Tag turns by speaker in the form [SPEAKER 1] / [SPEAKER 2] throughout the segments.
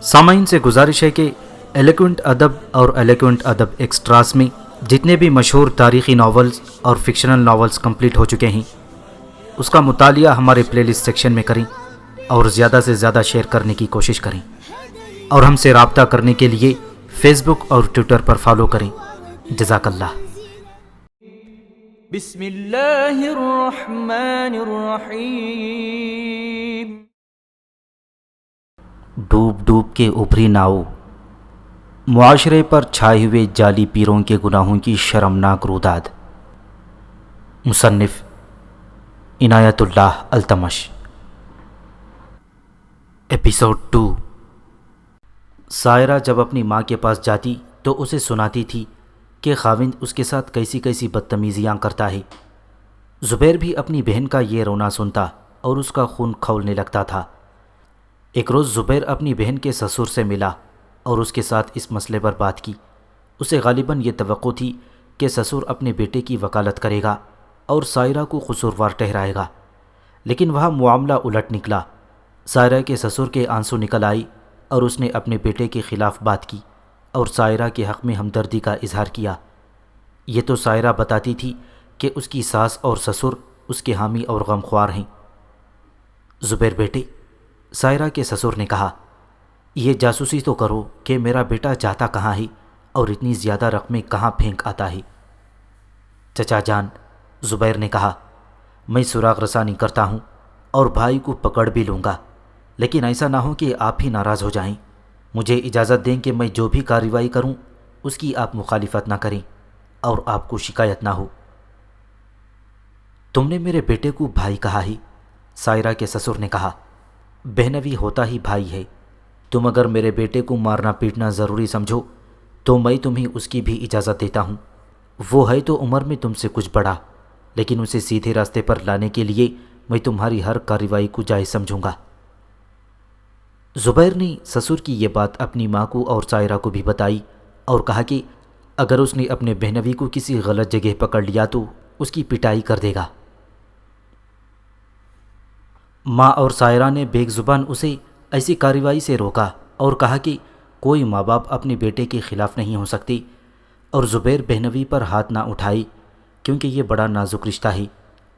[SPEAKER 1] سامعین سے گزارش ہے کہ ایلیکوینٹ ادب اور ایلیکوینٹ ادب ایکسٹراس میں جتنے بھی مشہور تاریخی ناولز اور فکشنل ناولز کمپلیٹ ہو چکے ہیں اس کا مطالعہ ہمارے پلے لسٹ سیکشن میں کریں اور زیادہ سے زیادہ شیئر کرنے کی کوشش کریں، اور ہم سے رابطہ کرنے کے لیے فیس بک اور ٹویٹر پر فالو کریں۔ جزاک اللہ۔
[SPEAKER 2] بسم اللہ الرحمن الرحیم۔
[SPEAKER 1] ڈوب ڈوب کے ابھری ناؤ، معاشرے پر چھائے ہوئے جعلی پیروں کے گناہوں کی شرمناک روداد۔ مصنف عنایت اللہ التمش۔ ایپیسوڈ 2۔ سائرہ جب اپنی ماں کے پاس جاتی تو اسے سناتی تھی کہ خاوند اس کے ساتھ کیسی کیسی بدتمیزیاں کرتا ہے۔ زبیر بھی اپنی بہن کا یہ رونا سنتا اور اس کا خون کھولنے لگتا تھا۔ ایک روز زبیر اپنی بہن کے سسر سے ملا اور اس کے ساتھ اس مسئلے پر بات کی۔ اسے غالباً یہ توقع تھی کہ سسر اپنے بیٹے کی وکالت کرے گا اور سائرہ کو قصوروار ٹھہرائے گا، لیکن وہاں معاملہ الٹ نکلا۔ سائرہ کے سسر کے آنسو نکل آئی اور اس نے اپنے بیٹے کے خلاف بات کی اور سائرہ کے حق میں ہمدردی کا اظہار کیا۔ یہ تو سائرہ بتاتی تھی کہ اس کی ساس اور سسر اس کے حامی اور غمخوار ہیں۔ زبیر بیٹے، سائرہ کے سسر نے کہا، یہ جاسوسی تو کرو کہ میرا بیٹا جاتا کہاں ہے اور اتنی زیادہ رقمیں کہاں پھینک آتا ہے۔ چچا جان، زبیر نے کہا، میں سراغ رسانی کرتا ہوں اور بھائی کو پکڑ بھی لوں گا، لیکن ایسا نہ ہو کہ آپ ہی ناراض ہو جائیں۔ مجھے اجازت دیں کہ میں جو بھی کارروائی کروں اس کی آپ مخالفت نہ کریں اور آپ کو شکایت نہ ہو۔ تم نے میرے بیٹے کو بھائی کہا ہے، سائرہ کے سسر نے کہا، بہنوی ہوتا ہی بھائی ہے۔ تم اگر میرے بیٹے کو مارنا پیٹنا ضروری سمجھو تو میں تمہیں اس کی بھی اجازت دیتا ہوں۔ وہ ہے تو عمر میں تم سے کچھ بڑا، لیکن اسے سیدھے راستے پر لانے کے لیے میں تمہاری ہر کارروائی کو جائز سمجھوں گا۔ زبیر نے سسر کی یہ بات اپنی ماں کو اور سائرہ کو بھی بتائی اور کہا کہ اگر اس نے اپنے بہنوی کو کسی غلط جگہ پکڑ لیا تو اس کی پٹائی کر دے گا۔ ماں اور سائرہ نے بیک زبان اسے ایسی کارروائی سے روکا اور کہا کہ کوئی ماں باپ اپنے بیٹے کے خلاف نہیں ہو سکتے اور زبیر بہنوی پر ہاتھ نہ اٹھائے کیونکہ یہ بڑا نازک رشتہ ہے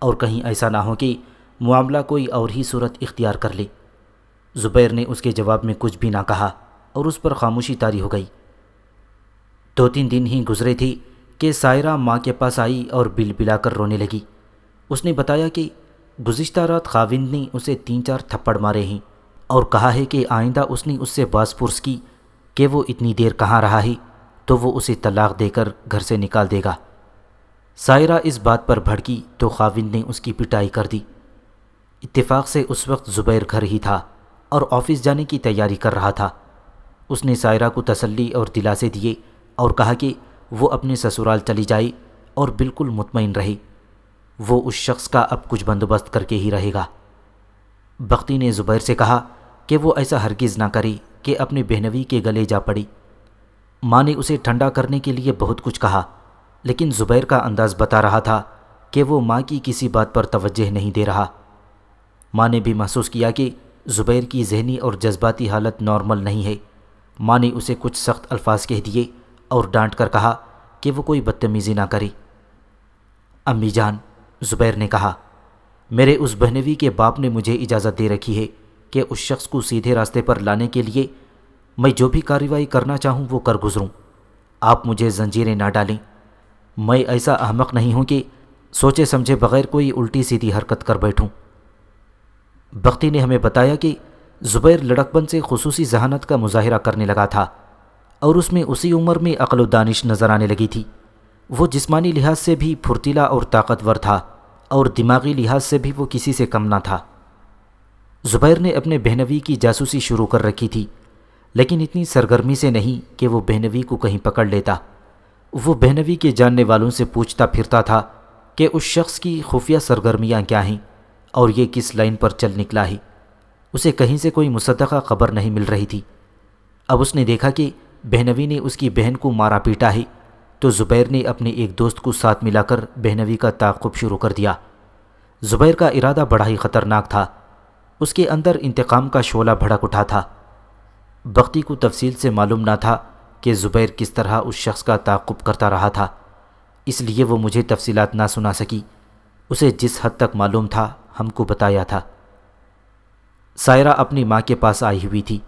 [SPEAKER 1] اور کہیں ایسا نہ ہو کہ معاملہ کوئی اور ہی صورت اختیار کر لے۔ زبیر نے اس کے جواب میں کچھ بھی نہ کہا اور اس پر خاموشی طاری ہو گئی۔ 2-3 دن ہی گزرے تھے کہ سائرہ ماں کے پاس آئی اور بل بلا کر رونے لگی۔ اس نے بتایا کہ گزشتہ رات خاوند نے اسے 3-4 تھپڑ مارے ہیں اور کہا ہے کہ آئندہ اس نے اس سے باز پرس کی کہ وہ اتنی دیر کہاں رہا ہے تو وہ اسے طلاق دے کر گھر سے نکال دے گا۔ سائرہ اس بات پر بھڑکی تو خاوند نے اس کی پٹائی کر دی۔ اتفاق سے اس وقت زبیر گھر ہی تھا اور آفس جانے کی تیاری کر رہا تھا۔ اس نے سائرہ کو تسلی اور دلاسے دیے اور کہا کہ وہ اپنے سسرال چلی جائے اور بالکل مطمئن رہے، وہ اس شخص کا اب کچھ بندوبست کر کے ہی رہے گا۔ بختی نے زبیر سے کہا کہ وہ ایسا ہرگز نہ کرے کہ اپنے بہنوی کے گلے جا پڑی۔ ماں نے اسے ٹھنڈا کرنے کے لیے بہت کچھ کہا، لیکن زبیر کا انداز بتا رہا تھا کہ وہ ماں کی کسی بات پر توجہ نہیں دے رہا۔ ماں نے بھی محسوس کیا کہ زبیر کی ذہنی اور جذباتی حالت نارمل نہیں ہے۔ ماں نے اسے کچھ سخت الفاظ کہہ دیے اور ڈانٹ کر کہا کہ وہ کوئی بدتمیزی نہ کرے۔ امی جان، زبیر نے کہا، میرے اس بہنوی کے باپ نے مجھے اجازت دے رکھی ہے کہ اس شخص کو سیدھے راستے پر لانے کے لیے میں جو بھی کارروائی کرنا چاہوں وہ کر گزروں۔ آپ مجھے زنجیریں نہ ڈالیں۔ میں ایسا احمق نہیں ہوں کہ سوچے سمجھے بغیر کوئی الٹی سیدھی حرکت کر بیٹھوں۔ بختی نے ہمیں بتایا کہ زبیر لڑک پن سے خصوصی ذہانت کا مظاہرہ کرنے لگا تھا اور اس میں اسی عمر میں عقل و دانش نظر آنے لگی تھی۔ وہ جسمانی لحاظ سے بھی پھرتیلا اور طاقتور تھا اور دماغی لحاظ سے بھی وہ کسی سے کم نہ تھا۔ زبیر نے اپنے بہنوی کی جاسوسی شروع کر رکھی تھی، لیکن اتنی سرگرمی سے نہیں کہ وہ بہنوی کو کہیں پکڑ لیتا۔ وہ بہنوی کے جاننے والوں سے پوچھتا پھرتا تھا کہ اس شخص کی خفیہ سرگرمیاں کیا ہیں اور یہ کس لائن پر چل نکلا ہے۔ اسے کہیں سے کوئی مصدقہ خبر نہیں مل رہی تھی۔ اب اس نے دیکھا کہ بہنوی نے اس کی بہن کو مارا پیٹا ہے تو زبیر نے اپنے ایک دوست کو ساتھ ملا کر بہنوی کا تعاقب شروع کر دیا۔ زبیر کا ارادہ بڑا ہی خطرناک تھا۔ اس کے اندر انتقام کا شعلہ بھڑک اٹھا تھا۔ بختی کو تفصیل سے معلوم نہ تھا کہ زبیر کس طرح اس شخص کا تعاقب کرتا رہا تھا، اس لیے وہ مجھے تفصیلات نہ سنا سکی۔ اسے جس حد تک معلوم تھا ہم کو بتایا تھا۔ سائرہ اپنی ماں کے پاس آئی ہوئی تھی۔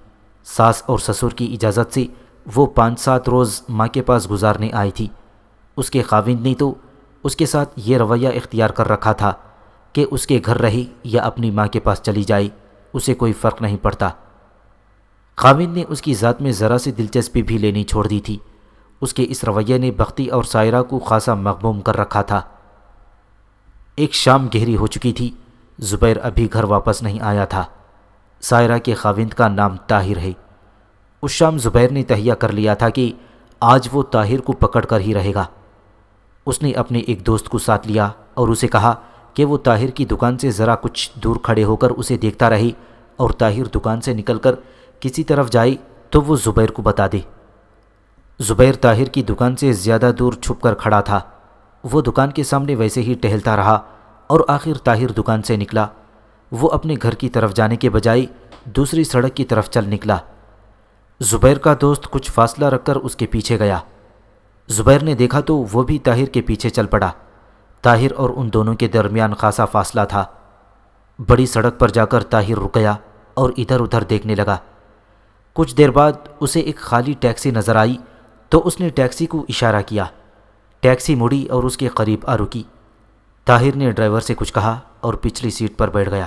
[SPEAKER 1] ساس اور سسر کی اجازت سے وہ 5-7 روز ماں کے پاس گزارنے آئی تھی۔ اس کے خاوند نے تو اس کے ساتھ یہ رویہ اختیار کر رکھا تھا کہ اس کے گھر رہے یا اپنی ماں کے پاس چلی جائے، اسے کوئی فرق نہیں پڑتا۔ خاوند نے اس کی ذات میں ذرا سی دلچسپی بھی لینی چھوڑ دی تھی۔ اس کے اس رویے نے بختی اور سائرہ کو خاصا مغموم کر رکھا تھا۔ ایک شام گہری ہو چکی تھی، زبیر ابھی گھر واپس نہیں آیا تھا۔ سائرہ کے خاوند کا نام طاہر ہے۔ اس شام زبیر نے تہیہ کر لیا تھا کہ آج وہ طاہر کو پکڑ کر ہی رہے گا۔ اس نے اپنے ایک دوست کو ساتھ لیا اور اسے کہا کہ وہ طاہر کی دکان سے ذرا کچھ دور کھڑے ہو کر اسے دیکھتا رہے، اور طاہر دکان سے نکل کر کسی طرف جائے تو وہ زبیر کو بتا دے۔ زبیر طاہر کی دکان سے زیادہ دور چھپ کر کھڑا تھا۔ وہ دکان کے سامنے ویسے ہی ٹہلتا رہا اور آخر طاہر دکان سے نکلا۔ وہ اپنے گھر کی طرف جانے کے بجائے دوسری سڑک کی طرف چل نکلا۔ زبیر کا دوست کچھ فاصلہ رکھ کر اس کے پیچھے گیا۔ زبیر نے دیکھا تو وہ بھی طاہر کے پیچھے چل پڑا۔ طاہر اور ان دونوں کے درمیان خاصا فاصلہ تھا۔ بڑی سڑک پر جا کر طاہر رک گیا اور ادھر ادھر دیکھنے لگا۔ کچھ دیر بعد اسے ایک خالی ٹیکسی نظر آئی تو اس نے ٹیکسی کو اشارہ کیا۔ ٹیکسی مڑی اور اس کے قریب آ رکی۔ طاہر نے ڈرائیور سے کچھ کہا اور پچھلی سیٹ پر بیٹھ گیا۔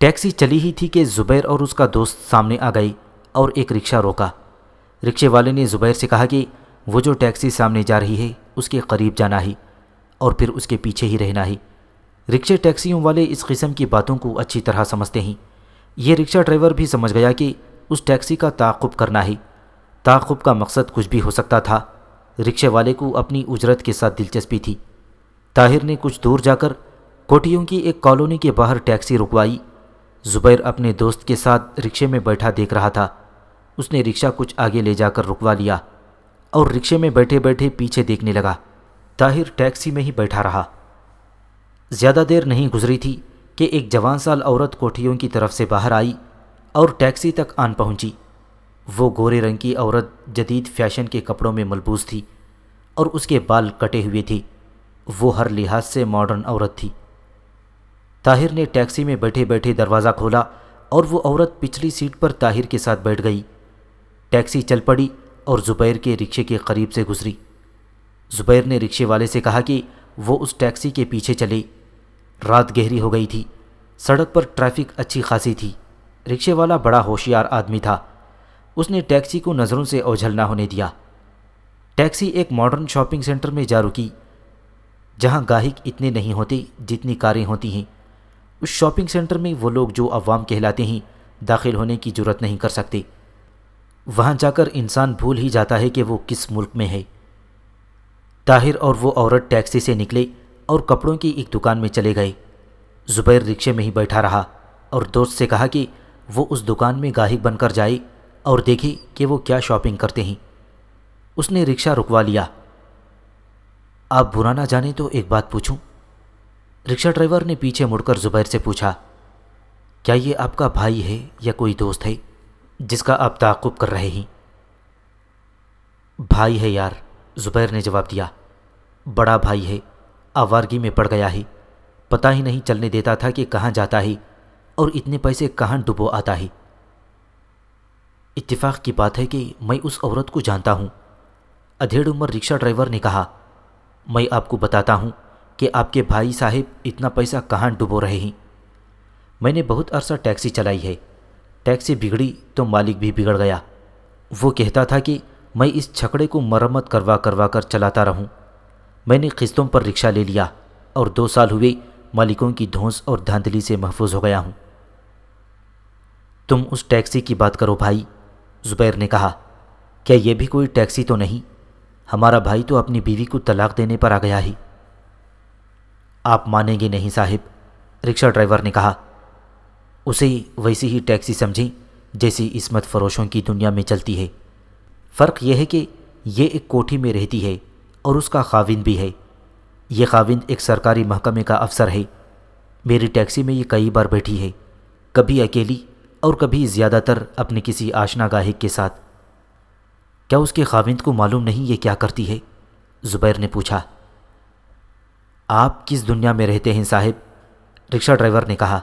[SPEAKER 1] ٹیکسی چلی ہی تھی کہ زبیر اور اس کا دوست سامنے آ گئے اور ایک رکشہ روکا۔ رکشے والے نے زبیر سے کہا کہ وہ جو ٹیکسی سامنے جا رہی ہے اس کے قریب جانا ہی اور پھر اس کے پیچھے ہی رہنا ہی۔ رکشے ٹیکسیوں والے اس قسم کی باتوں کو اچھی طرح سمجھتے ہیں۔ یہ رکشہ ڈرائیور بھی سمجھ گیا کہ اس ٹیکسی کا تعاقب کرنا ہے۔ تعاقب کا مقصد کچھ بھی ہو سکتا تھا۔ رکشے والے کو اپنی اجرت کے ساتھ دلچسپی تھی۔ طاہر نے کچھ دور جا کر کوٹھیوں کی ایک کالونی کے باہر ٹیکسی رکوائی۔ زبیر اپنے دوست کے ساتھ رکشے میں بیٹھا دیکھ رہا تھا۔ اس نے رکشہ کچھ آگے لے جا کر رکوا لیا اور رکشے میں بیٹھے بیٹھے پیچھے دیکھنے لگا۔ طاہر ٹیکسی میں ہی بیٹھا رہا۔ زیادہ دیر نہیں گزری تھی کہ ایک جوان سال عورت کوٹھیوں کی طرف سے باہر آئی اور ٹیکسی تک آن پہنچی۔ وہ گورے رنگ کی عورت جدید فیشن کے کپڑوں میں ملبوس تھی اور اس کے بال کٹے ہوئے تھے۔ وہ ہر لحاظ سے ماڈرن عورت تھی۔ طاہر نے ٹیکسی میں بیٹھے بیٹھے دروازہ کھولا اور وہ عورت پچھلی سیٹ پر طاہر کے ساتھ بیٹھ گئی۔ ٹیکسی چل پڑی اور زبیر کے رکشے کے قریب سے گزری۔ زبیر نے رکشے والے سے کہا کہ وہ اس ٹیکسی کے پیچھے چلے۔ رات گہری ہو گئی تھی۔ سڑک پر ٹریفک اچھی خاصی تھی۔ رکشے والا بڑا ہوشیار آدمی تھا۔ اس نے ٹیکسی کو نظروں سے اوجھل نہ ہونے دیا۔ ٹیکسی ایک ماڈرن شاپنگ سینٹر میں جا رکی، جہاں گاہک اتنے نہیں ہوتے جتنی کاریں ہوتی ہیں۔ اس شاپنگ سینٹر میں وہ لوگ جو عوام کہلاتے ہیں داخل ہونے کی جرات نہیں کر سکتے۔ وہاں جا کر انسان بھول ہی جاتا ہے کہ وہ کس ملک میں ہے۔ طاہر اور وہ عورت ٹیکسی سے نکلے اور کپڑوں کی ایک دکان میں چلے گئے۔ زبیر رکشے میں ہی بیٹھا رہا اور دوست سے کہا کہ وہ اس دکان میں گاہک بن کر جائے اور دیکھے کہ وہ کیا شاپنگ کرتے ہیں۔ اس نے رکشہ رکوا لیا۔ آپ برا نہ جانیں تو ایک بات پوچھوں؟ رکشہ ڈرائیور نے پیچھے مڑ کر زبیر سے پوچھا۔ کیا یہ آپ کا بھائی ہے یا کوئی دوست ہے جس کا آپ تعاقب کر رہے ہیں؟ بھائی ہے یار، زبیر نے جواب دیا۔ بڑا بھائی ہے، آوارگی میں پڑ گیا ہے، پتہ ہی نہیں چلنے دیتا تھا کہ کہاں جاتا ہے اور اتنے پیسے کہاں ڈبو آتا ہے۔ اتفاق کی بات ہے کہ میں اس عورت کو جانتا ہوں، ادھیڑ عمر رکشہ ڈرائیور نے کہا۔ میں آپ کو بتاتا ہوں کہ آپ کے بھائی صاحب اتنا پیسہ کہاں ڈبو رہے ہیں۔ میں نے بہت عرصہ ٹیکسی چلائی ہے۔ ٹیکسی بگڑی تو مالک بھی بگڑ گیا۔ وہ کہتا تھا کہ میں اس چھکڑے کو مرمت کروا کر چلاتا رہوں۔ میں نے قسطوں پر رکشہ لے لیا اور 2 سال ہوئے مالکوں کی دھونس اور دھاندلی سے محفوظ ہو گیا ہوں۔ تم اس ٹیکسی کی بات کرو بھائی، زبیر نے کہا۔ کیا یہ بھی کوئی ٹیکسی تو نہیں؟ ہمارا بھائی تو اپنی بیوی کو طلاق دینے پر آ گیا ہے۔ آپ مانیں گے نہیں صاحب، رکشہ ڈرائیور نے کہا۔ اسے ویسی ہی ٹیکسی سمجھیں جیسی عصمت فروشوں کی دنیا میں چلتی ہے۔ فرق یہ ہے کہ یہ ایک کوٹھی میں رہتی ہے اور اس کا خاوند بھی ہے۔ یہ خاوند ایک سرکاری محکمے کا افسر ہے۔ میری ٹیکسی میں یہ کئی بار بیٹھی ہے، کبھی اکیلی اور کبھی زیادہ تر اپنے کسی آشنا گاہک کے ساتھ۔ کیا اس کے خاوند کو معلوم نہیں یہ کیا کرتی ہے؟ زبیر نے پوچھا۔ آپ کس دنیا میں رہتے ہیں صاحب؟ رکشہ ڈرائیور نے کہا۔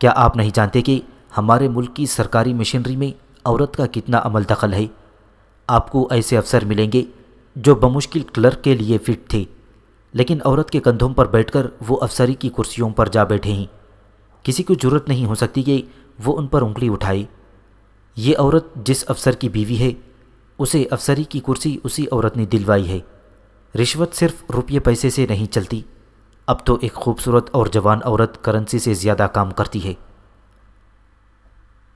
[SPEAKER 1] کیا آپ نہیں جانتے کہ ہمارے ملک کی سرکاری مشینری میں عورت کا کتنا عمل دخل ہے؟ آپ کو ایسے افسر ملیں گے جو بمشکل کلرک کے لیے فٹ تھے، لیکن عورت کے کندھوں پر بیٹھ کر وہ افسری کی کرسیوں پر جا بیٹھے ہیں۔ کسی کو جرت نہیں ہو سکتی کہ وہ ان پر انگلی اٹھائے۔ یہ عورت جس افسر کی بیوی ہے، اسے افسری کی کرسی اسی عورت نے دلوائی ہے۔ رشوت صرف روپیے پیسے سے نہیں چلتی، اب تو ایک خوبصورت اور جوان عورت کرنسی سے زیادہ کام کرتی ہے۔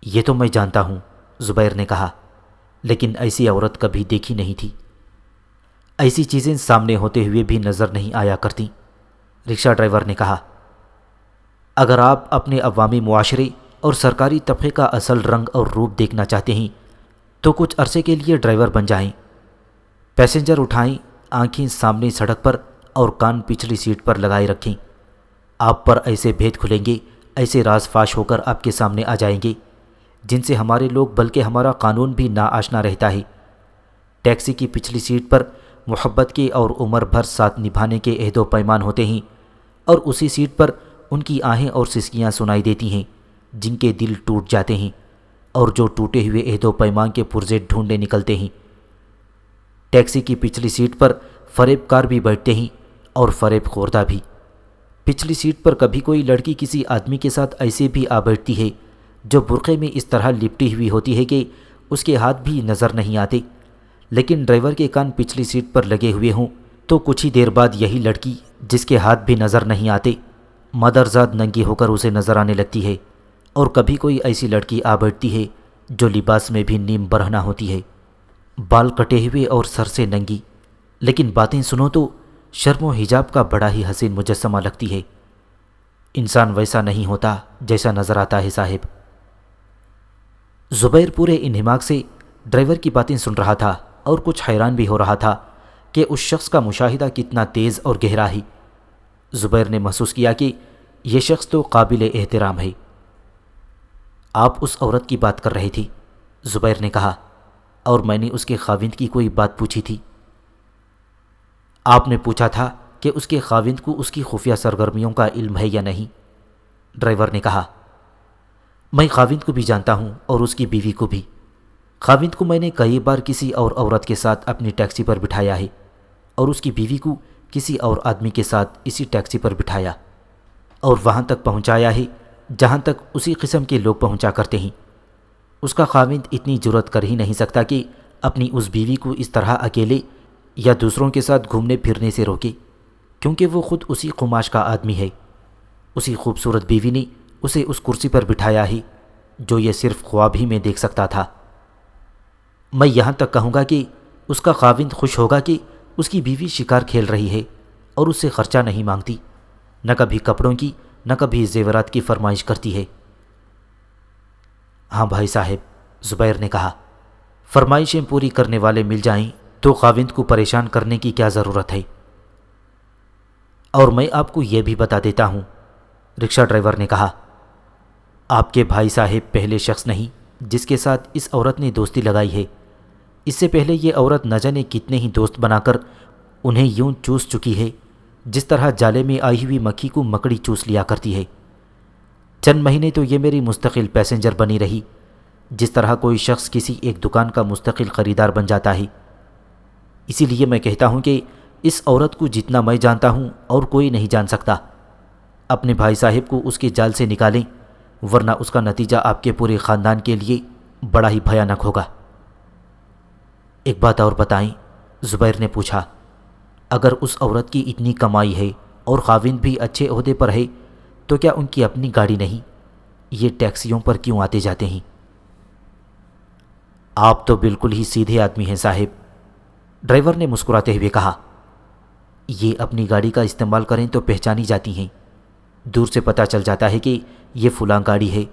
[SPEAKER 1] یہ تو میں جانتا ہوں، زبیر نے کہا، لیکن ایسی عورت کبھی دیکھی نہیں تھی۔ ایسی چیزیں سامنے ہوتے ہوئے بھی نظر نہیں آیا کرتی، رکشہ ڈرائیور نے کہا۔ اگر آپ اپنے عوامی معاشرے اور سرکاری طبقے کا اصل رنگ اور روپ دیکھنا چاہتے ہیں تو کچھ عرصے کے لیے ڈرائیور بن جائیں۔ پیسنجر اٹھائیں، آنکھیں سامنے سڑک پر اور کان پچھلی سیٹ پر لگائے رکھیں۔ آپ پر ایسے بھید کھلیں گے، ایسے راز فاش ہو کر آپ کے سامنے آ جائیں گے جن سے ہمارے لوگ بلکہ ہمارا قانون بھی ناآشنا رہتا ہے۔ ٹیکسی کی پچھلی سیٹ پر محبت کے اور عمر بھر ساتھ نبھانے کے عہد و پیمان ہوتے ہیں، اور اسی سیٹ پر ان کی آہیں اور سسکیاں سنائی دیتی ہیں جن کے دل ٹوٹ جاتے ہیں اور جو ٹوٹے ہوئے عہد و پیمان کے پرزے ڈھونڈنے نکلتے ہیں۔ ٹیکسی کی پچھلی سیٹ پر فریب کار بھی بیٹھتے ہیں اور فریب خوردہ بھی۔ پچھلی سیٹ پر کبھی کوئی لڑکی کسی آدمی کے ساتھ ایسے بھی آ بیٹھتی ہے جو برقعے میں اس طرح لپٹی ہوئی ہوتی ہے کہ اس کے ہاتھ بھی نظر نہیں آتے، لیکن ڈرائیور کے کان پچھلی سیٹ پر لگے ہوئے ہوں تو کچھ ہی دیر بعد یہی لڑکی جس کے ہاتھ بھی نظر نہیں آتے مادرزاد ننگی ہو کر اسے نظر آنے لگتی ہے، اور کبھی کوئی ایسی لڑکی آ بیٹھتی ہے جو لباس میں بھی نیم برہنہ ہوتی ہے، بال کٹے ہوئے اور سر سے ننگی، لیکن باتیں سنو تو شرم و حجاب کا بڑا ہی حسین مجسمہ لگتی ہے۔ انسان ویسا نہیں ہوتا جیسا نظر آتا ہے صاحب۔ زبیر پورے انہماک سے ڈرائیور کی باتیں سن رہا تھا اور کچھ حیران بھی ہو رہا تھا کہ اس شخص کا مشاہدہ کتنا تیز اور گہرا ہے۔ زبیر نے محسوس کیا کہ یہ شخص تو قابل احترام ہے۔ آپ اس عورت کی بات کر رہے تھے، زبیر نے کہا، اور میں نے اس کے خاوند کی کوئی بات پوچھی تھی۔ آپ نے پوچھا تھا کہ اس کے خاوند کو اس کی خفیہ سرگرمیوں کا علم ہے یا نہیں، ڈرائیور نے کہا۔ میں خاوند کو بھی جانتا ہوں اور اس کی بیوی کو بھی۔ خاوند کو میں نے کئی بار کسی اور عورت کے ساتھ اپنی ٹیکسی پر بٹھایا ہے، اور اس کی بیوی کو کسی اور آدمی کے ساتھ اسی ٹیکسی پر بٹھایا اور وہاں تک پہنچایا ہے جہاں تک اسی قسم کے لوگ پہنچا کرتے ہیں۔ اس کا خاوند اتنی جرت کر ہی نہیں سکتا کہ اپنی اس بیوی کو اس طرح اکیلے یا دوسروں کے ساتھ گھومنے پھرنے سے روکے، کیونکہ وہ خود اسی قماش کا آدمی ہے۔ اسی خوبصورت بیوی نے اسے اس کرسی پر بٹھایا ہے جو یہ صرف خواب ہی میں دیکھ سکتا تھا۔ میں یہاں تک کہوں گا کہ اس کا خاوند خوش ہوگا کہ اس کی بیوی شکار کھیل رہی ہے اور اس سے خرچہ نہیں مانگتی، نہ کبھی کپڑوں کی نہ کبھی زیورات کی فرمائش کرتی ہے۔ ہاں بھائی صاحب، زبیر نے کہا، فرمائشیں پوری کرنے والے مل جائیں تو خاوند کو پریشان کرنے کی کیا ضرورت ہے؟ اور میں آپ کو یہ بھی بتا دیتا ہوں، رکشہ ڈرائیور نے کہا، آپ کے بھائی صاحب پہلے شخص نہیں جس کے ساتھ اس عورت نے دوستی لگائی ہے۔ اس سے پہلے یہ عورت نہ جانے کتنے ہی دوست بنا کر انہیں یوں چوس چکی ہے جس طرح جالے میں آئی ہوئی مکھی کو مکڑی چوس لیا کرتی ہے۔ چند مہینے تو یہ میری مستقل پیسنجر بنی رہی، جس طرح کوئی شخص کسی ایک دکان کا مستقل خریدار بن جاتا ہے۔ اسی لیے میں کہتا ہوں کہ اس عورت کو جتنا میں جانتا ہوں اور کوئی نہیں جان سکتا۔ اپنے بھائی صاحب کو اس کے جال سے نکالیں، ورنہ اس کا نتیجہ آپ کے پورے خاندان کے لیے بڑا ہی بھیانک ہوگا۔ ایک بات اور بتائیں، زبیر نے پوچھا، اگر اس عورت کی اتنی کمائی ہے اور خاوند بھی اچھے عہدے پر ہے تو کیا ان کی اپنی گاڑی نہیں؟ یہ ٹیکسیوں پر کیوں آتے جاتے ہیں؟ آپ تو بالکل ہی سیدھے آدمی ہیں صاحب، ڈرائیور نے مسکراتے ہوئے کہا۔ یہ اپنی گاڑی کا استعمال کریں تو پہچانی جاتی ہیں، دور سے پتہ چل جاتا ہے کہ یہ فلاں گاڑی ہے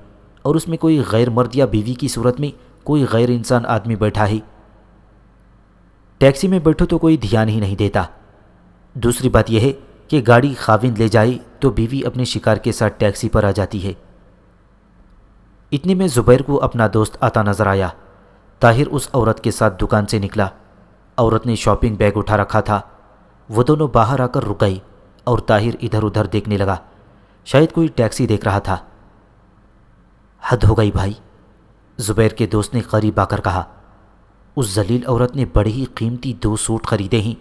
[SPEAKER 1] اور اس میں کوئی غیر مرد یا بیوی کی صورت میں کوئی غیر انسان آدمی بیٹھا ہے۔ ٹیکسی میں بیٹھو تو کوئی دھیان ہی نہیں دیتا۔ دوسری بات یہ ہے کہ گاڑی خاوند لے جائے تو بیوی اپنے شکار کے ساتھ ٹیکسی پر آ جاتی ہے۔ اتنے میں زبیر کو اپنا دوست آتا نظر آیا۔ طاہر اس عورت کے ساتھ دکان سے نکلا۔ عورت نے شاپنگ بیگ اٹھا رکھا تھا۔ وہ دونوں باہر آ کر رک گئی اور طاہر ادھر ادھر دیکھنے لگا، شاید کوئی ٹیکسی دیکھ رہا تھا۔ حد ہو گئی بھائی، زبیر کے دوست نے قریب آ کر کہا۔ اس ذلیل عورت نے بڑے ہی قیمتی 2 سوٹ خریدے ہیں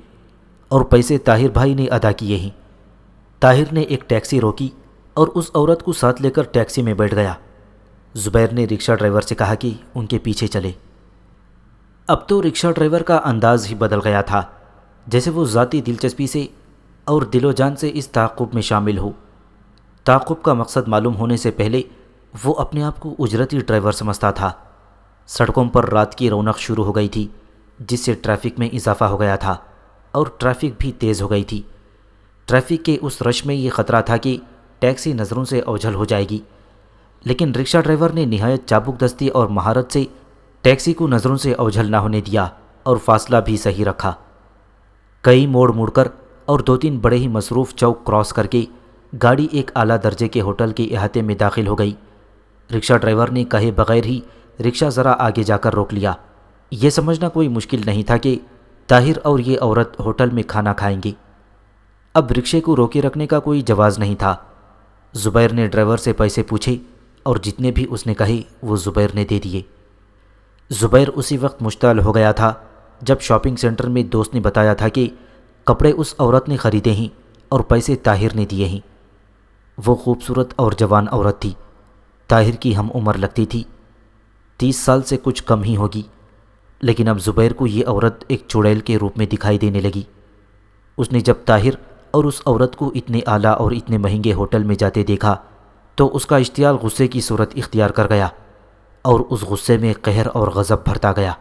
[SPEAKER 1] اور پیسے طاہر بھائی نے ادا کیے ہیں۔ طاہر نے ایک ٹیکسی روکی اور اس عورت کو ساتھ لے کر ٹیکسی میں بیٹھ گیا۔ زبیر نے رکشہ ڈرائیور سے کہا کہ ان کے پیچھے چلے۔ اب تو رکشہ ڈرائیور کا انداز ہی بدل گیا تھا، جیسے وہ ذاتی دلچسپی سے اور دل و جان سے اس تعاقب میں شامل ہو۔ تعاقب کا مقصد معلوم ہونے سے پہلے وہ اپنے آپ کو اجرتی ڈرائیور سمجھتا تھا۔ سڑکوں پر رات کی رونق شروع ہو گئی تھی، جس سے ٹریفک میں اضافہ ہو گیا تھا اور ٹریفک بھی تیز ہو گئی تھی۔ ٹریفک کے اس رش میں یہ خطرہ تھا کہ ٹیکسی نظروں سے اوجھل ہو جائے گی، لیکن رکشہ ڈرائیور نے نہایت چابک دستی اور مہارت سے ٹیکسی کو نظروں سے اوجھل نہ ہونے دیا اور فاصلہ بھی صحیح رکھا۔ کئی موڑ مڑ کر اور 2-3 بڑے ہی مصروف چوک کراس کر کے گاڑی ایک اعلیٰ درجے کے ہوٹل کے احاطے میں داخل ہو گئی۔ رکشہ ڈرائیور نے کہے بغیر ہی رکشہ ذرا آگے جا کر روک لیا۔ یہ سمجھنا کوئی مشکل نہیں تھا کہ طاہر اور یہ عورت ہوٹل میں کھانا کھائیں گے۔ اب رکشے کو روکے رکھنے کا کوئی جواز نہیں تھا۔ زبیر نے ڈرائیور سے پیسے پوچھے اور جتنے بھی اس نے کہے وہ زبیر نے دے دیے۔ زبیر اسی وقت مشتعل ہو گیا تھا جب شاپنگ سینٹر میں دوست نے بتایا تھا کہ کپڑے اس عورت نے خریدے ہیں اور پیسے طاہر نے دیے ہیں۔ وہ خوبصورت اور جوان عورت تھی، طاہر کی ہم عمر لگتی تھی، 30 سال سے کچھ کم ہی ہوگی، لیکن اب زبیر کو یہ عورت ایک چڑیل کے روپ میں دکھائی دینے لگی۔ اس نے جب طاہر اور اس عورت کو اتنے اعلیٰ اور اتنے مہنگے ہوٹل میں جاتے دیکھا تو اس کا اشتعال غصے کی صورت اختیار کر گیا اور اس غصے میں قہر اور غضب بھرتا گیا۔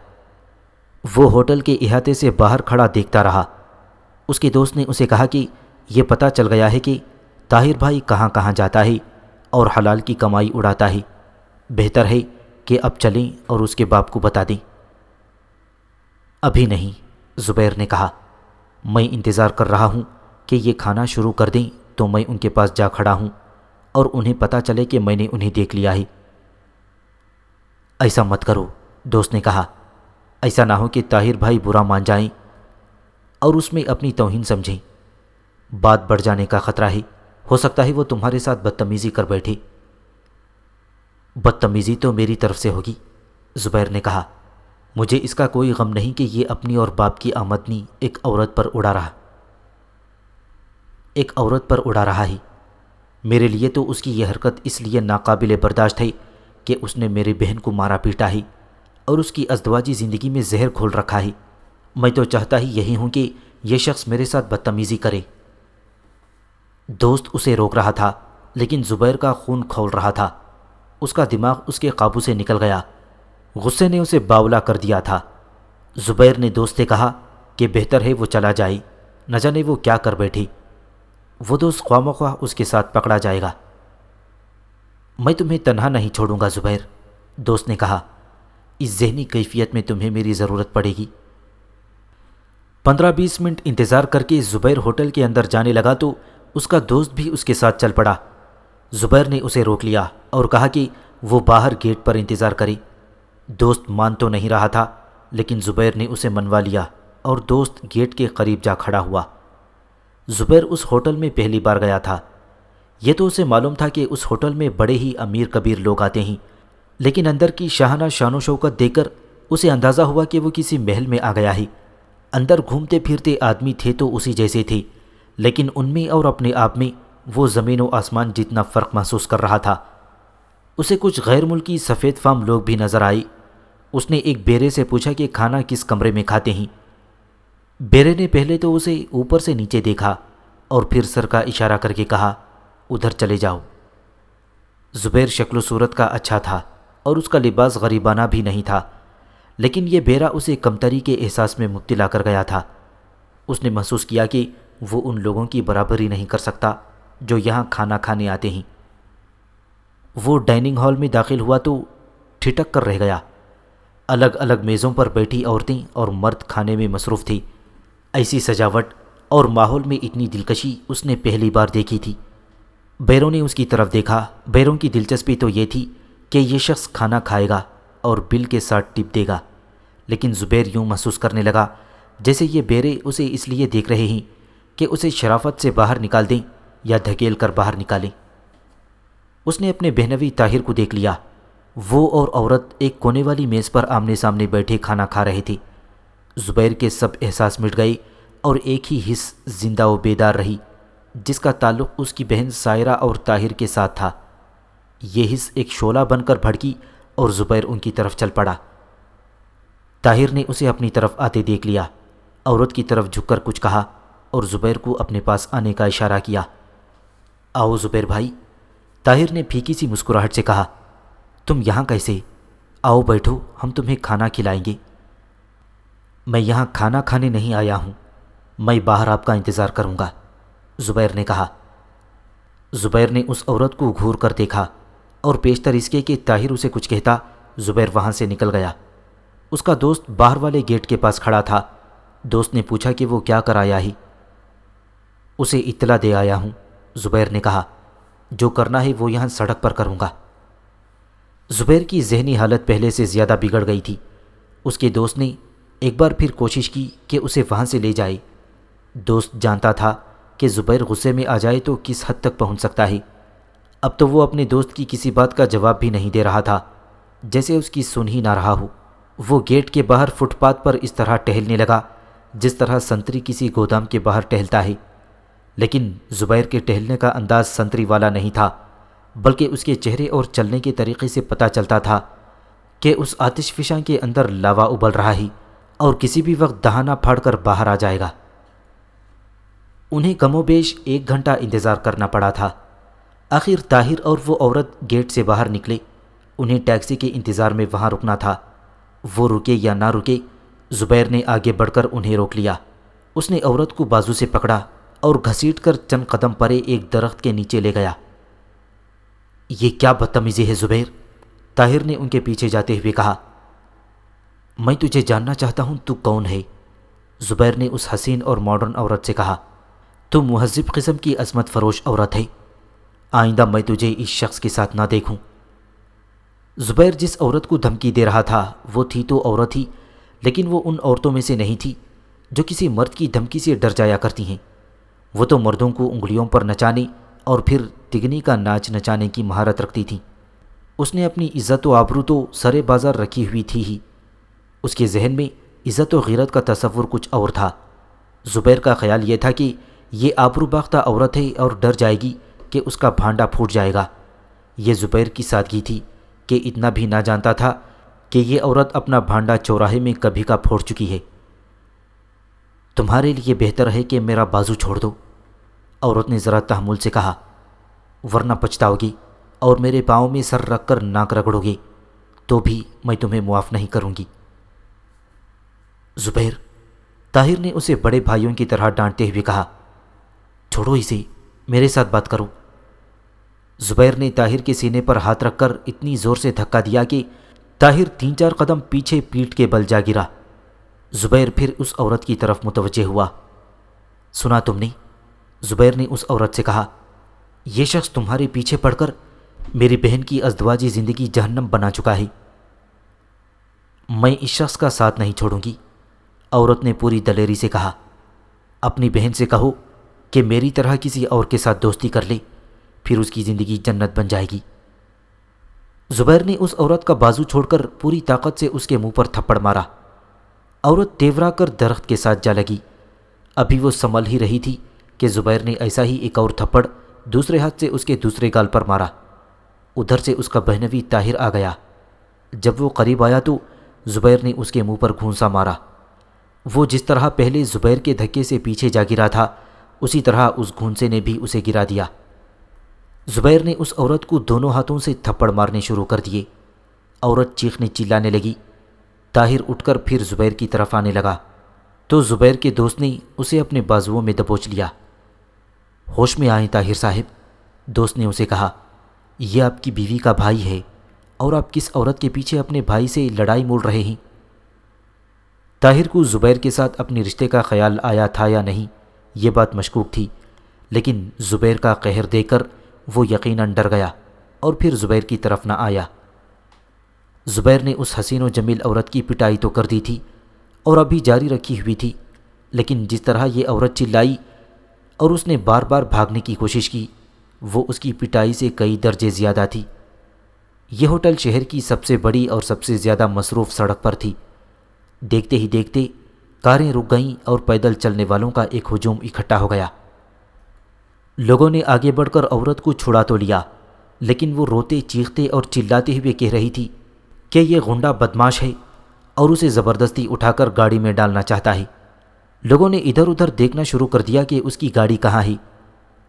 [SPEAKER 1] وہ ہوٹل کے احاطے سے باہر کھڑا دیکھتا رہا۔ اس کے دوست نے اسے کہا کہ یہ پتہ چل گیا ہے کہ طاہر بھائی کہاں کہاں جاتا ہے اور حلال کی کمائی اڑاتا ہے، بہتر ہے کہ اب چلیں اور اس کے باپ کو بتا دیں۔ ابھی نہیں، زبیر نے کہا، میں انتظار کر رہا ہوں کہ یہ کھانا شروع کر دیں تو میں ان کے پاس جا کھڑا ہوں اور انہیں پتہ چلے کہ میں نے انہیں دیکھ لیا ہے۔ ایسا مت کرو، دوست نے کہا، ایسا نہ ہو کہ طاہر بھائی برا مان جائیں اور اس میں اپنی توہین سمجھیں۔ بات بڑھ جانے کا خطرہ ہے، ہو سکتا ہے وہ تمہارے ساتھ بدتمیزی کر بیٹھے۔ بدتمیزی تو میری طرف سے ہوگی، زبیر نے کہا، مجھے اس کا کوئی غم نہیں کہ یہ اپنی اور باپ کی آمدنی ایک عورت پر اڑا رہا ہے۔ میرے لیے تو اس کی یہ حرکت اس لیے ناقابل برداشت ہے کہ اس نے میری بہن کو مارا پیٹا ہے اور اس کی ازدواجی زندگی میں زہر گھول رکھا ہے۔ میں تو چاہتا ہی یہی ہوں کہ یہ شخص میرے ساتھ بدتمیزی کرے۔ دوست اسے روک رہا تھا، لیکن زبیر کا خون کھول رہا تھا۔ اس کا دماغ اس کے قابو سے نکل گیا، غصے نے اسے باولا کر دیا تھا۔ زبیر نے دوست سے کہا کہ بہتر ہے وہ چلا جائے، نہ جانے وہ کیا کر بیٹھی۔ وہ دوست خواہ مخواہ اس کے ساتھ پکڑا جائے گا۔ میں تمہیں تنہا نہیں چھوڑوں گا زبیر، دوست نے کہا، اس ذہنی کیفیت میں تمہیں میری ضرورت پڑے گی۔ 15-20 منٹ انتظار کر کے زبیر ہوٹل کے اندر جانے لگا تو اس کا دوست بھی اس کے ساتھ چل پڑا۔ زبیر نے اسے روک لیا اور کہا کہ وہ باہر گیٹ پر انتظار کرے۔ دوست مان تو نہیں رہا تھا، لیکن زبیر نے اسے منوا لیا اور دوست گیٹ کے قریب جا کھڑا ہوا۔ زبیر اس ہوٹل میں پہلی بار گیا تھا۔ یہ تو اسے معلوم تھا کہ اس ہوٹل میں بڑے ہی امیر کبیر لوگ آتے ہیں، لیکن اندر کی شاہانہ شان و شوکت دیکھ کر اسے اندازہ ہوا کہ وہ کسی محل میں آ گیا ہے۔ اندر گھومتے پھرتے آدمی تھے تو اسی جیسے تھے، لیکن ان میں اور اپنے آپ میں وہ زمین و آسمان جتنا فرق محسوس کر رہا تھا۔ اسے کچھ غیر ملکی سفید فام لوگ بھی نظر آئے۔ اس نے ایک بیرے سے پوچھا کہ کھانا کس کمرے میں کھاتے ہیں۔ بیرے نے پہلے تو اسے اوپر سے نیچے دیکھا اور پھر سر کا اشارہ کر کے کہا، ادھر چلے جاؤ۔ زبیر شکل و صورت کا اچھا تھا اور اس کا لباس غریبانہ بھی نہیں تھا، لیکن یہ بیرا اسے کمتری کے احساس میں مبتلا کر گیا تھا۔ اس نے محسوس کیا کہ وہ ان لوگوں کی برابری نہیں کر سکتا جو یہاں کھانا کھانے آتے ہیں۔ وہ ڈائننگ ہال میں داخل ہوا تو ٹھٹک کر رہ گیا۔ الگ الگ میزوں پر بیٹھی عورتیں اور مرد کھانے میں مصروف تھی۔ ایسی سجاوٹ اور ماحول میں اتنی دلکشی اس نے پہلی بار دیکھی تھی۔ بیروں نے اس کی طرف دیکھا۔ بیروں کی دلچسپی تو یہ تھی کہ یہ شخص کھانا کھائے گا اور بل کے ساتھ ٹپ دے گا، لیکن زبیر یوں محسوس کرنے لگا جیسے یہ بیرے اسے اس لیے دیکھ رہے ہیں کہ اسے شرافت سے باہر نکال دیں یا دھکیل کر باہر نکالیں۔ اس نے اپنے بہنوی طاہر کو دیکھ لیا۔ وہ اور عورت ایک کونے والی میز پر آمنے سامنے بیٹھے کھانا کھا رہے تھے۔ زبیر کے سب احساس مٹ گئے اور ایک ہی حس زندہ و بیدار رہی، جس کا تعلق اس کی بہن سائرہ اور طاہر کے ساتھ تھا۔ یہ حس ایک شعلہ بن کر بھڑکی اور زبیر ان کی طرف چل پڑا۔ طاہر نے اسے اپنی طرف آتے دیکھ لیا، عورت کی طرف جھک کر کچھ کہا اور زبیر کو اپنے پاس آنے کا اشارہ کیا۔ آؤ زبیر بھائی، طاہر نے پھیکی سی مسکراہٹ سے کہا۔ تم یہاں کیسے؟ آؤ بیٹھو، ہم تمہیں کھانا کھلائیں گے۔ میں یہاں کھانا کھانے نہیں آیا ہوں، میں باہر آپ کا انتظار کروں گا، زبیر نے کہا۔ زبیر نے اس عورت کو گھور کر دیکھا اور پیشتر اس کے کہ طاہر اسے کچھ کہتا، زبیر وہاں سے نکل گیا۔ اس کا دوست باہر والے گیٹ کے پاس کھڑا تھا۔ دوست نے پوچھا کہ وہ کیا کر آیا ہی؟ اسے اطلاع دے آیا ہوں، زبیر نے کہا۔ جو کرنا ہے وہ یہاں سڑک پر کروں گا۔ زبیر کی ذہنی حالت پہلے سے زیادہ بگڑ گئی تھی۔ اس کے دوست نے ایک بار پھر کوشش کی کہ اسے وہاں سے لے جائے۔ دوست جانتا تھا کہ زبیر غصے میں آ جائے تو کس حد تک پہنچ سکتا ہے۔ اب تو وہ اپنے دوست کی کسی بات کا جواب بھی نہیں دے رہا تھا، جیسے اس کی سن ہی نہ رہا ہو۔ وہ گیٹ کے باہر فٹ پاتھ پر اس طرح ٹہلنے لگا جس طرح سنتری کسی گودام کے باہر ٹہلتا ہے، لیکن زبیر کے ٹہلنے کا انداز سنتری والا نہیں تھا، بلکہ اس کے چہرے اور چلنے کے طریقے سے پتہ چلتا تھا کہ اس آتش فشاں کے اندر لاوا ابل رہا ہے اور کسی بھی وقت دہانہ پھاڑ کر باہر آ جائے گا۔ انہیں کم و بیش 1 گھنٹہ انتظار کرنا پڑا تھا۔ آخر طاہر اور وہ عورت گیٹ سے باہر نکلے۔ انہیں ٹیکسی کے انتظار میں وہاں رکنا تھا۔ وہ رکے یا نہ رکے، زبیر نے آگے بڑھ کر انہیں روک لیا۔ اس نے عورت کو بازو سے پکڑا اور گھسیٹ کر چند قدم پرے ایک درخت کے نیچے لے گیا۔ یہ کیا بدتمیزی ہے زبیر، طاہر نے ان کے پیچھے جاتے ہوئے کہا۔ میں تجھے جاننا چاہتا ہوں تو کون ہے، زبیر نے اس حسین اور ماڈرن عورت سے کہا۔ تو مہذب قسم کی عظمت فروش عورت ہے، آئندہ میں تجھے اس شخص کے ساتھ نہ دیکھوں۔ زبیر جس عورت کو دھمکی دے رہا تھا وہ تھی تو عورت ہی، لیکن وہ ان عورتوں میں سے نہیں تھی جو کسی مرد کی دھمکی سے ڈر جایا کرتی ہیں۔ وہ تو مردوں کو انگلیوں پر نچانے اور پھر تگنی کا ناچ نچانے کی مہارت رکھتی تھیں۔ اس نے اپنی عزت و آبرو تو سرے بازار رکھی ہوئی تھی ہی، اس کے ذہن میں عزت و غیرت کا تصور کچھ اور تھا۔ زبیر کا خیال یہ تھا کہ یہ آبرو باختہ عورت ہے اور ڈر جائے گی کہ اس کا بھانڈا پھوٹ جائے گا۔ یہ زبیر کی سادگی تھی کہ اتنا بھی نہ جانتا تھا کہ یہ عورت اپنا بھانڈا چوراہے میں کبھی کا پھوڑ چکی ہے۔ تمہارے لیے بہتر ہے کہ میرا بازو چھوڑ دو، عورت نے ذرا تحمل سے کہا، ورنہ پچھتاؤ گی اور میرے پاؤں میں سر رکھ کر ناک رگڑو گے تو بھی میں تمہیں معاف نہیں کروں گی۔ زبیر، طاہر نے اسے بڑے بھائیوں کی طرح ڈانٹتے ہوئے کہا، چھوڑو اسے، میرے ساتھ بات کرو۔ زبیر نے طاہر کے سینے پر ہاتھ رکھ کر اتنی زور سے دھکا دیا کہ طاہر 3-4 قدم پیچھے پیٹ کے بل جا گرا۔ زبیر پھر اس عورت کی طرف متوجہ ہوا۔ سنا تم نے؟ زبیر نے اس عورت سے کہا، یہ شخص تمہارے پیچھے پڑ کر میری بہن کی ازدواجی زندگی جہنم بنا چکا ہے۔ میں اس شخص کا ساتھ نہیں چھوڑوں گی، عورت نے پوری دلیری سے کہا۔ اپنی بہن سے کہو کہ میری طرح کسی اور کے ساتھ دوستی کر لے، پھر اس کی زندگی جنت بن جائے گی۔ زبیر نے اس عورت کا بازو چھوڑ کر پوری طاقت سے اس کے منہ پر تھپڑ مارا۔ عورت تیورا کر درخت کے ساتھ جا لگی۔ ابھی وہ سنبھل ہی رہی تھی کہ زبیر نے ایسا ہی ایک اور تھپڑ دوسرے ہاتھ سے اس کے دوسرے گال پر مارا۔ ادھر سے اس کا بہنوی طاہر آ گیا۔ جب وہ قریب آیا تو زبیر نے اس کے منہ پر گھونسا مارا۔ وہ جس طرح پہلے زبیر کے دھکے سے پیچھے جا گرا تھا، اسی طرح اس گھونسے نے بھی اسے گرا دیا۔ زبیر نے اس عورت کو دونوں ہاتھوں سے تھپڑ مارنے شروع کر دیے۔ عورت چیخنے چلانے لگی۔ طاہر اٹھ کر پھر زبیر کی طرف آنے لگا تو زبیر کے دوست نے اسے اپنے بازوؤں میں دبوچ لیا۔ ہوش میں آئیں طاہر صاحب، دوست نے اسے کہا، یہ آپ کی بیوی کا بھائی ہے اور آپ کس عورت کے پیچھے اپنے بھائی سے لڑائی موڑ رہے ہیں؟ طاہر کو زبیر کے ساتھ اپنے رشتے کا خیال آیا تھا یا نہیں، یہ بات مشکوک تھی، لیکن زبیر کا قہر دیکھ کر وہ یقیناً ڈر گیا اور پھر زبیر کی طرف نہ آیا۔ زبیر نے اس حسین و جمیل عورت کی پٹائی تو کر دی تھی اور ابھی جاری رکھی ہوئی تھی، لیکن جس طرح یہ عورت چلائی اور اس نے بار بار بھاگنے کی کوشش کی، وہ اس کی پٹائی سے کئی درجے زیادہ تھی۔ یہ ہوٹل شہر کی سب سے بڑی اور سب سے زیادہ مصروف سڑک پر تھی۔ دیکھتے ہی دیکھتے کاریں رک گئیں اور پیدل چلنے والوں کا ایک ہجوم اکٹھا ہو گیا۔ لوگوں نے آگے بڑھ کر عورت کو چھڑا تو لیا، لیکن وہ روتے چیختے اور چلاتے ہوئے کہہ رہی تھی کہ یہ غنڈہ بدماش ہے اور اسے زبردستی اٹھا کر گاڑی میں ڈالنا چاہتا ہے۔ لوگوں نے ادھر ادھر دیکھنا شروع کر دیا کہ اس کی گاڑی کہاں ہے۔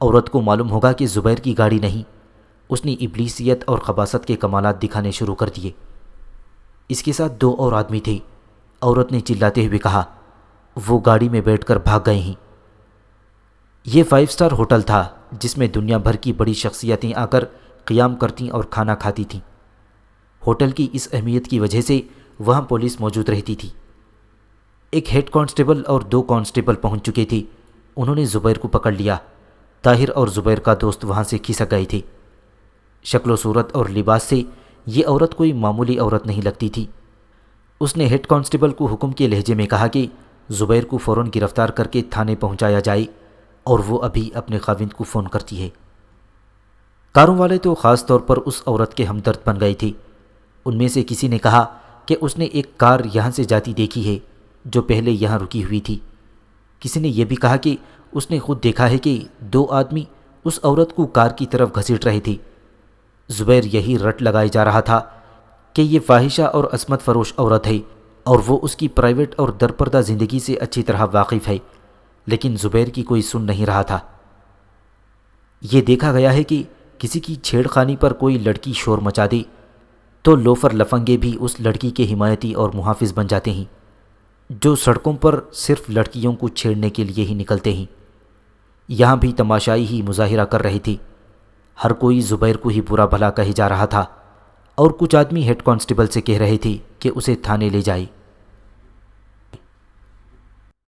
[SPEAKER 1] عورت کو معلوم ہوگا کہ زبیر کی گاڑی نہیں، اس نے ابلیسیت اور خباثت کے کمالات دکھانے شروع کر دیے۔ اس کے ساتھ 2 اور آدمی تھے۔ عورت نے چلاتے ہوئے کہا، وہ گاڑی میں بیٹھ کر بھاگ گئے ہیں۔ یہ 5 اسٹار ہوٹل تھا جس میں دنیا بھر کی بڑی شخصیتیں آ کر قیام کرتیں اور کھانا کھاتی تھیں۔ ہوٹل کی اس اہمیت کی وجہ سے وہاں پولیس موجود رہتی تھی۔ ایک ہیڈ کانسٹیبل اور 2 کانسٹیبل پہنچ چکے تھے۔ انہوں نے زبیر کو پکڑ لیا۔ طاہر اور زبیر کا دوست وہاں سے کھسک گئے تھے۔ شکل و صورت اور لباس سے یہ عورت کوئی معمولی عورت نہیں لگتی تھی۔ اس نے ہیڈ کانسٹیبل کو حکم کے لہجے میں کہا کہ زبیر کو فوراً گرفتار کر کے تھانے پہنچایا جائے اور وہ ابھی اپنے خاوند کو فون کرتی ہے۔ کاروں والے تو خاص طور پر اس عورت کے ہمدرد بن گئے تھے۔ ان میں سے کسی نے کہا کہ اس نے ایک کار یہاں سے جاتی دیکھی ہے جو پہلے یہاں رکی ہوئی تھی۔ کسی نے یہ بھی کہا کہ اس نے خود دیکھا ہے کہ 2 آدمی اس عورت کو کار کی طرف گھسیٹ رہے تھے۔ زبیر یہی رٹ لگائے جا رہا تھا کہ یہ فاحشہ اور عصمت فروش عورت ہے اور وہ اس کی پرائیویٹ اور درپردہ زندگی سے اچھی طرح واقف ہے، لیکن زبیر کی کوئی سن نہیں رہا تھا۔ یہ دیکھا گیا ہے کہ کسی کی چھیڑ خانی پر کوئی لڑکی شور مچا دے تو لوفر لفنگے بھی اس لڑکی کے حمایتی اور محافظ بن جاتے ہیں، جو سڑکوں پر صرف لڑکیوں کو چھیڑنے کے لیے ہی نکلتے ہیں۔ یہاں بھی تماشائی ہی مظاہرہ کر رہے تھے۔ ہر کوئی زبیر کو ہی برا بھلا کہے جا رہا تھا اور کچھ آدمی ہیڈ کانسٹیبل سے کہہ رہے تھے کہ اسے تھانے لے جائے۔